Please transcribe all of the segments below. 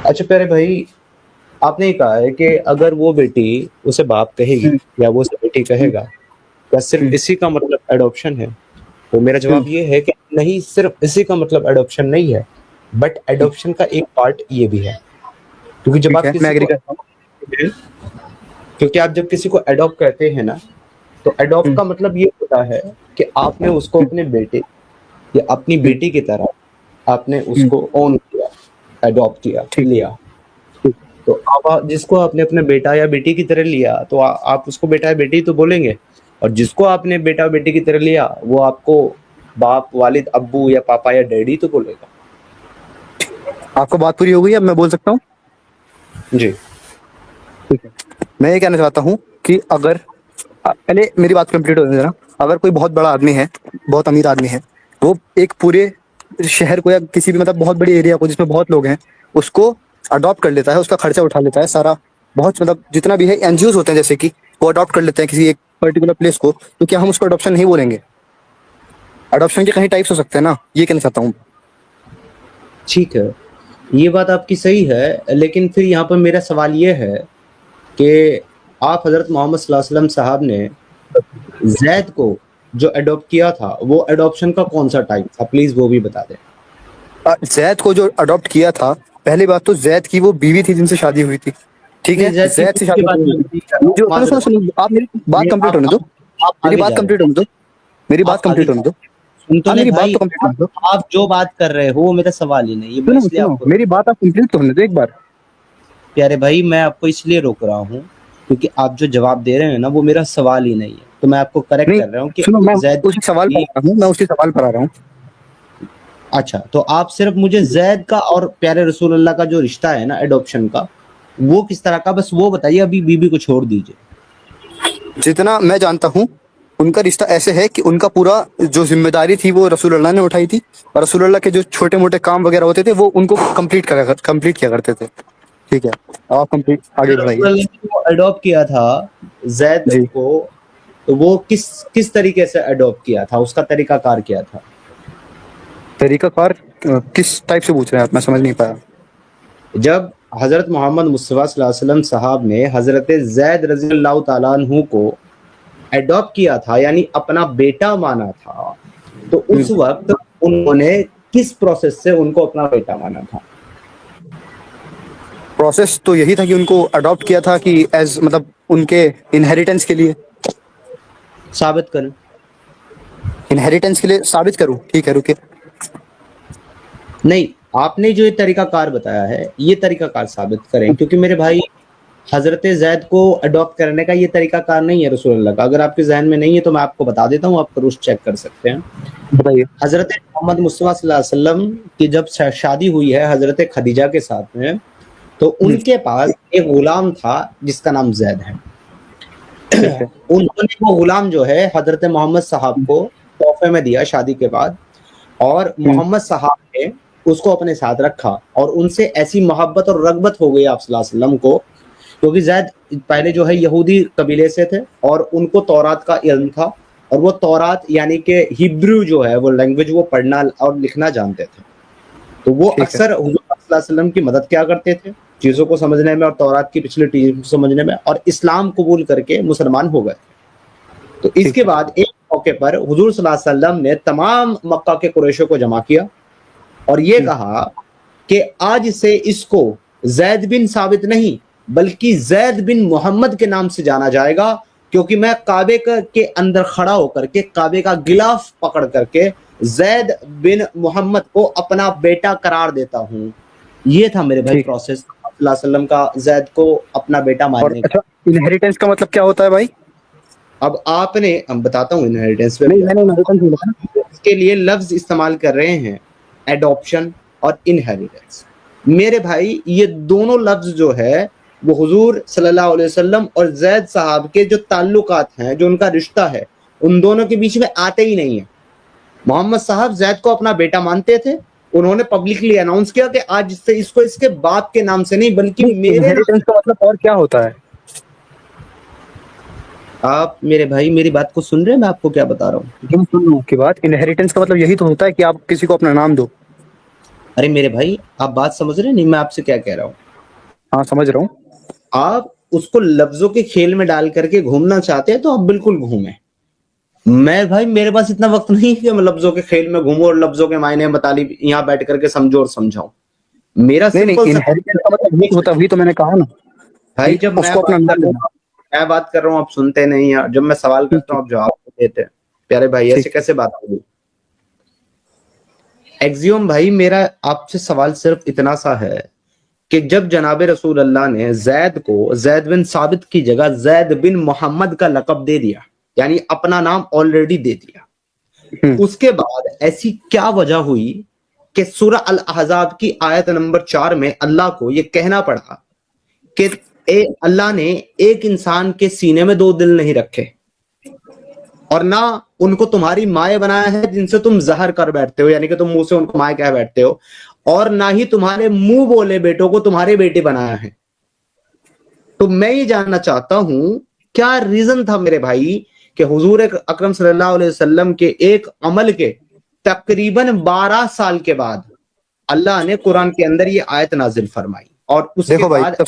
अच्छा प्यारे भाई, आपने ये कहा है कि अगर वो बेटी उसे बाप कहेगी हम्म, या वो उसे बेटी हम्म, कहेगा, क्या सिर्फ हम्म, इसी का मतलब एडॉप्शन है? तो मेरा हम्म, जवाब ये है कि नहीं, सिर्फ इसी का मतलब एडॉप्शन नहीं है, बट हम्म, एडॉप्शन का एक पार्ट ये भी है। क्योंकि जब ठीक आप है, मैं किसी एग्री को करता हूँ। क्योंकि आप जब किसी को एडॉप्ट कहते हैं ना, तो एडॉप्ट हम्म, का मतलब ये होता है कि आपने उसको हम्म, अपने बेटे या अपनी हम्म, बेटी की तरह आपने हम्म, उसको ओन किया, एडॉप्ट किया, ठीक लिया। ठीक। तो आप जिसको आपने अपने बेटा या बेटी की तरह लिया, तो आप उसको बेटा या बेटी तो बोलेंगे, और जिसको आपने बेटा बेटी की तरह लिया, वो आपको बाप, वालिद, अब्बू या पापा या डैडी तो बोलेगा। आपको बात पूरी हो गई, अब मैं बोल सकता हूँ। जी। ठीक है, मैं ये कहना चाहता हूँ कि अगर पहले मेरी बात कंप्लीट होने देना। अगर कोई बहुत बड़ा आदमी है, बहुत अमीर आदमी है, वो एक पूरे शहर को या किसी भी मतलब बहुत बड़ी एरिया को जिसमें बहुत लोग हैं, उसको अडॉप्ट कर लेता है, उसका खर्चा उठा लेता है सारा, बहुत मतलब जितना भी है एनजीओ होते हैं जैसे कि, वो अडॉप्ट कर लेते हैं किसी एक पर्टिकुलर प्लेस को, तो क्या हम उसको अडॉप्शन नहीं बोलेंगे? अडॉप्शन के कई टाइप्स हो सकते हैं ना, ये कहना चाहता हूँ। ठीक है, ये बात आपकी सही है, लेकिन फिर यहाँ पर मेरा सवाल ये है कि आप हज़रत मोहम्मद सल्लल्लाहु अलैहि वसल्लम साहब ने ज़ैद को जो एडॉप्ट किया था, वो एडॉप्शन का कौन-सा टाइप था? प्लीज़ वो भी बता दें। जैद को जो अडॉप्ट किया था, पहली बात तो जैद की वो बीवी थी जिनसे शादी हुई थी, ठीक नहीं, है, ज़ैद की जैद से बीवी की शादी बात नहीं मैं हुई थी। नहीं कर रहा ये हूँ, जो सुनो सुनो माज़रत। सुनो, आप मेरी बात ये कंप्लीट होने दो। आप मेरी आगे बात जा रहे कंप्लीट हैं। होने दो। मेरी बात आप आगे कंप्लीट जा होने रहे दो। हैं। सुन तो हाँ, ले मेरी बात भाई, तो कंप्लीट होने दो। आप जो बात कर रहे हो वो मेरा सवाल ही नहीं है, मैं सुनो इसलिए सुनो, आपको मेरी बात आप कंप्लीट तो होने दो एक बार। प्यारे भाई, मैं आपको इसलिए रोक रहा हूँ, क्योंकि आप जो जवाब दे रहे हैं ना, वो मेरा सवाल ही नहीं है। तो मैं आपको करेक्ट नहीं, कर रहा हूँ कि सुनो, मैं ज़ैद उसी सवाल पर की। आ रहा हूँ, मैं उसी सवाल पर आ रहा हूँ। अच्छा, तो आप सिर्फ मुझे ज़ैद का और प्यारे रसूलुल्लाह का जो रिश्ता है ना एडॉप्शन का, वो किस तरह का, बस वो बताइए, अभी बीबी को छोड़ दीजिए। जितना मैं जानता हूँ, उनका रिश्ता ऐसे है कि उनका पूरा जो जिम्मेदारी थी वो रसूलुल्लाह ने उठाई थी, और रसूलुल्लाह के जो छोटे मोटे काम वगैरह होते थे वो उनको कंप्लीट किया करते थे। ठीक है, अब आप कंप्लीट आगे बढ़ाइए। रसूलुल्लाह ने जो अडॉप्ट किया था ज़ैद जी। को, तो वो किस किस तरीके से अडॉप्ट किया था, उसका तरीकाकार क्या था? तरीकाकार किस टाइप से पूछ रहे हैं आप, मैं समझ नहीं पाया। जब हज़रत मोहम्मद मुस्तफ़ा सल्लल्लाहु अलैहि वसल्लम साहब ने हज़रत ज़ैद रज़ी अल्लाह तआला अन्हु को एडॉप्ट किया था, यानी अपना बेटा माना था, तो उस वक़्त उन्होंने किस प्रोसेस से उनको अपना बेटा माना था? प्रोसेस तो यही था कि उनको अडॉप्ट किया था कि एज मतलब उनके इनहेरिटेंस के लिए। साबित करें। इनहेरिटेंस के लिए साबित करूं? ठीक है, रुके। नहीं, आपने जो ये तरीकाकार बताया है, ये तरीकाकार साबित करें, क्योंकि मेरे भाई हज़रत ज़ैद को अडॉप्ट करने का ये तरीकाकार नहीं है रसूलुल्लाह का। अगर आपके ज़हन में नहीं है तो मैं आपको बता देता हूँ, आप क्रॉस चेक कर सकते हैं। बताइए। हज़रत मोहम्मद मुस्तफ़ा सल्लल्लाहु अलैहि वसल्लम की जब शादी हुई है हज़रत खदीजा के साथ में, तो हम्म, उनके पास एक गुलाम था जिसका नाम ज़ैद है। ठीक है। उन्होंने वो गुलाम जो है हज़रत मोहम्मद साहब को तोहफे में दिया शादी के बाद, और हम्म, मोहम्मद साहब ने उसको अपने साथ रखा, और उनसे ऐसी मोहब्बत और रग़बत हो गई आप सल्लल्लाहु अलैहि वसल्लम को, क्योंकि ज़ैद पहले जो है यहूदी कबीले से थे और उनको तौरात का इल्म था, और वो तौरात यानी कि हिब्रू जो है वो लैंग्वेज वो पढ़ना और लिखना जानते थे। तो वो ठीक है। अक्सर हुज़ूर सल्लल्लाहु अलैहि वसल्लम की मदद क्या करते थे, चीज़ों को समझने में और तौरात की पिछली चीज़ों को समझने में, और इस्लाम कबूल करके मुसलमान हो गए। तो ठीक इसके है। बाद एक मौके पर हुज़ूर सल्लल्लाहु अलैहि वसल्लम ने तमाम मक्का के कुरैशों को जमा किया और ये हम्म, कहा कि आज से इसको ज़ैद बिन साबित नहीं, बल्कि ज़ैद बिन मोहम्मद के नाम से जाना जाएगा, क्योंकि मैं काबे के अंदर खड़ा होकर के काबे का गिलाफ पकड़ करके ज़ैद बिन मोहम्मद को अपना बेटा करार देता हूँ। ये था मेरे भाई ठीक। प्रोसेस सल्लल्लाहु अलैहि वसल्लम का ज़ैद को अपना बेटा और मानने का। अच्छा, इनहेरिटेंस का मतलब क्या होता है भाई? अब आपने, हम बताता हूँ इनहेरिटेंस पे भी नहीं, आता मैंने हूँ। इनहेरिटेंस नहीं बताया। इसके लिए लफ्ज़ इस्तेमाल कर रहे हैं एडॉप्शन और इनहेरिटेंस। मेरे भाई ये दोनों लफ्ज़ जो है वो हुज़ूर सल्लल्लाहु अलैहि वसल्लम और ज़ैद साहब के जो ताल्लुकात हैं, जो उनका रिश्ता है, उन दोनों के बीच में आते ही नहीं है। मोहम्मद साहब ज़ैद को अपना बेटा मानते थे। उन्होंने पब्लिकली अनाउंस किया कि आज से इसको इसके बाप के नाम से नहीं, बल्कि नहीं, मेरे नाम। इनहेरिटेंस का मतलब और क्या होता है? आप मेरे भाई मेरी बात को सुन रहे हैं, मैं आपको क्या बता रहा हूँ? तुम सुन लो की बात, इनहेरिटेंस का मतलब यही तो होता है कि आप किसी को अपना नाम दो। अरे मेरे भाई, आप बात समझ रहे हैं नहीं मैं आपसे क्या कह रहा हूँ? हाँ समझ रहा हूँ। आप उसको लफ्जों के खेल में डाल करके घूमना चाहते हैं तो आप बिल्कुल घूमें। मैं भाई, मेरे पास इतना वक्त नहीं है कि मैं लफ्जों के खेल में घूमूं और लफ्जों के मायने बताली यहाँ बैठ करके समझो और समझाऊं। मेरा नहीं नहीं, सिंपल सा इनहेरिटेंस का मतलब ये होता, वही तो मैंने कहा ना भाई, कि जब मैं उसको अपना बात अंदर कर रहा लेना। हूँ, मैं बात कर रहा हूँ आप सुनते नहीं हैं, जब मैं सवाल ठीक करता ठीक हूँ आप जवाब नहीं देते। प्यारे भाई, ऐसे ठीक। कैसे बात होगी? एक्सियोम भाई, मेरा आपसे सवाल सिर्फ इतना सा है कि जब जनाब रसूल अल्लाह ने जैद को जैद बिन साबित की जगह जैद बिन मोहम्मद का लकब दे दिया, यानी अपना नाम ऑलरेडी दे दिया, उसके बाद ऐसी क्या वजह हुई कि सूरह अल अहज़ाब की आयत नंबर 4 में अल्लाह को यह कहना पड़ा कि अल्लाह ने एक इंसान के सीने में दो दिल नहीं रखे और ना उनको तुम्हारी माए बनाया है जिनसे तुम जहर कर बैठते हो, यानी कि तुम मुंह से उनको माए कह बैठते हो, और ना ही तुम्हारे मुंह बोले बेटों को तुम्हारे बेटे बनाया है। तो मैं ये जानना चाहता हूं क्या रीजन था मेरे भाई कि हुजूर अकरम सल्लल्लाहु अलैहि वसल्लम के एक अमल के तकरीबन 12 साल के बाद अल्लाह ने कुरान के अंदर ये आयत नाजिल फरमाई और उसके देखो भाई, बाद तब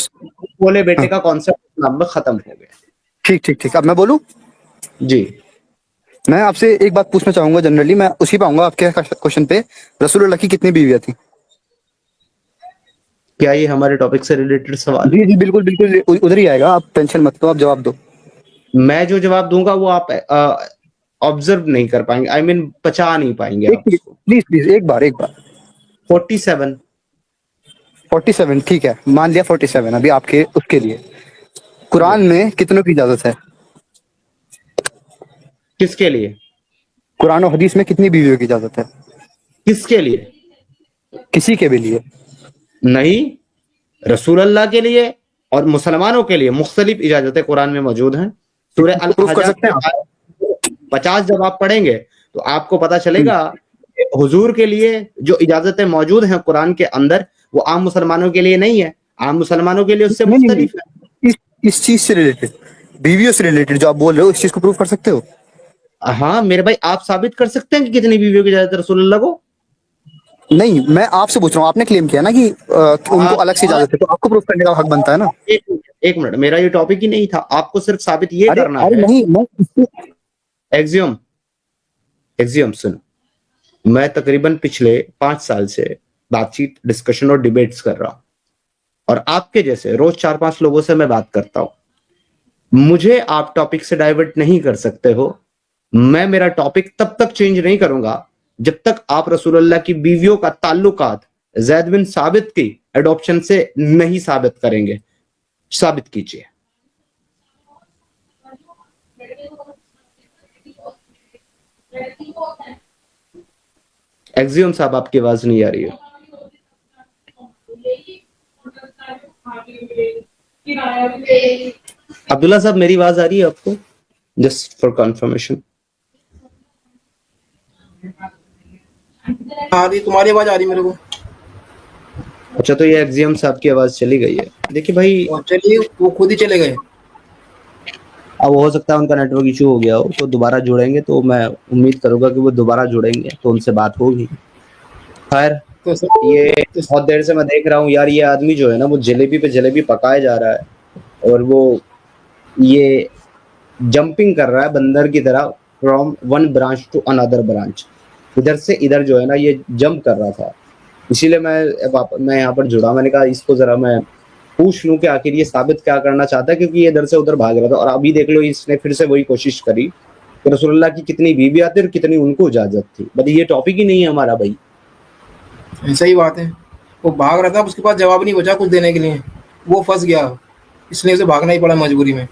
बोले बेटे हाँ, का कॉन्सेप्ट इस्लाम में खत्म हो गया। ठीक ठीक ठीक। अब मैं बोलूं, जी, मैं आपसे एक बात पूछना चाहूंगा, जनरली मैं उसी पे आऊंगा आपके क्वेश्चन पे। रसूलुल्लाह की कितनी बीवियां थी? क्या ये हमारे टॉपिक से रिलेटेड सवाल है? जी जी बिल्कुल बिल्कुल, उधर ही आएगा, आप टेंशन मत लो, आप जवाब दो। मैं जो जवाब दूंगा वो आप ऑब्जर्व नहीं कर पाएंगे, आई मीन पचा नहीं पाएंगे एक आप उसको। प्लीज प्लीज, एक बार 47। 47, ठीक है, मान लिया 47 अभी आपके उसके लिए। कुरान में कितनों की इजाजत है? किसके लिए? कुरान और हदीस में कितनी बीवियों की इजाजत है? किसके लिए? किसी के भी लिए। नहीं, रसूल अल्लाह के लिए और मुसलमानों के लिए मुख्तलिफ इजाजतें कुरान में मौजूद हैं। सूरह अल प्रूफ कर अहज़ाब सकते की हैं आप? आयत 50 जब आप पढ़ेंगे तो आपको पता चलेगा कि हुजूर के लिए जो इजाजतें मौजूद हैं कुरान के अंदर वो आम मुसलमानों के लिए नहीं है, आम मुसलमानों के लिए उससे नहीं नहीं नहीं, मुख्तलिफ है। इस चीज से रिलेटेड, बीवियों से रिलेटेड जो आप बोल रहे हो, इस चीज को प्रूफ कर सकते हो? हाँ मेरे भाई, आप साबित कर सकते हैं कि कितनी बीवियों की इजाजत है रसूल अल्लाह को? नहीं, मैं आपसे पूछ रहा हूँ, आपने क्लेम किया ना कि उनको अलग से इजाजत है, तो आपको प्रूफ करने का हक बनता है ना। एक मिनट, मेरा ये टॉपिक ही नहीं था, आपको सिर्फ साबित ये अरे करना अरे है। नहीं, मैं एक्सियम, एक्सियम सुन, मैं तकरीबन पिछले 5 साल से बातचीत, डिस्कशन और डिबेट्स कर रहा हूं और आपके जैसे रोज 4-5 लोगों से मैं बात करता हूं। मुझे आप टॉपिक से डाइवर्ट नहीं कर सकते हो। मैं मेरा टॉपिक तब तक चेंज नहीं करूंगा जब तक आप रसूलुल्लाह की बीवियों का ताल्लुकात जैद बिन साबित की एडॉप्शन से नहीं साबित करेंगे। साबित कीजिए। एक्सियम साहब, आपकी आवाज नहीं आ रही है। अब्दुल्ला साहब, मेरी आवाज आ रही है आपको? Just for confirmation. आ रही, तुम्हारी आवाज आ रही मेरे को। अच्छा, तो ये एक्सियम साहब की आवाज चली गई है। देखिए भाई, और चलिए, वो खुद ही चले गए। अब हो सकता है उनका नेटवर्क इशू हो गया हो, तो दोबारा जुड़ेंगे तो मैं उम्मीद करूंगा कि वो दोबारा जुड़ेंगे तो उनसे बात होगी। खैर, तो सर, ये बहुत देर से मैं देख रहा हूँ यार, ये आदमी जो है ना वो जलेबी पे जलेबी पकाए जा रहा है और वो ये जंपिंग कर रहा है बंदर की तरह from one branch to another branch. इधर से इधर जो है ना ये जंप कर रहा था, इसीलिए मैं यहाँ पर जुड़ा। मैंने कहा इसको जरा मैं पूछ लूं कि आखिर ये साबित क्या करना चाहता है, क्योंकि ये इधर से उधर भाग रहा था। और अभी देख लो, इसने फिर से वही कोशिश करी कि रसूलुल्लाह की कितनी बीवी आती और कितनी उनको इजाजत थी। बट ये टॉपिक ही नहीं है हमारा भाई। ऐसा ही बात है। वो भाग रहा था, उसके पास जवाब नहीं बचा कुछ देने के लिए, वो फंस गया, इसलिए उसे भागना ही पड़ा मजबूरी में।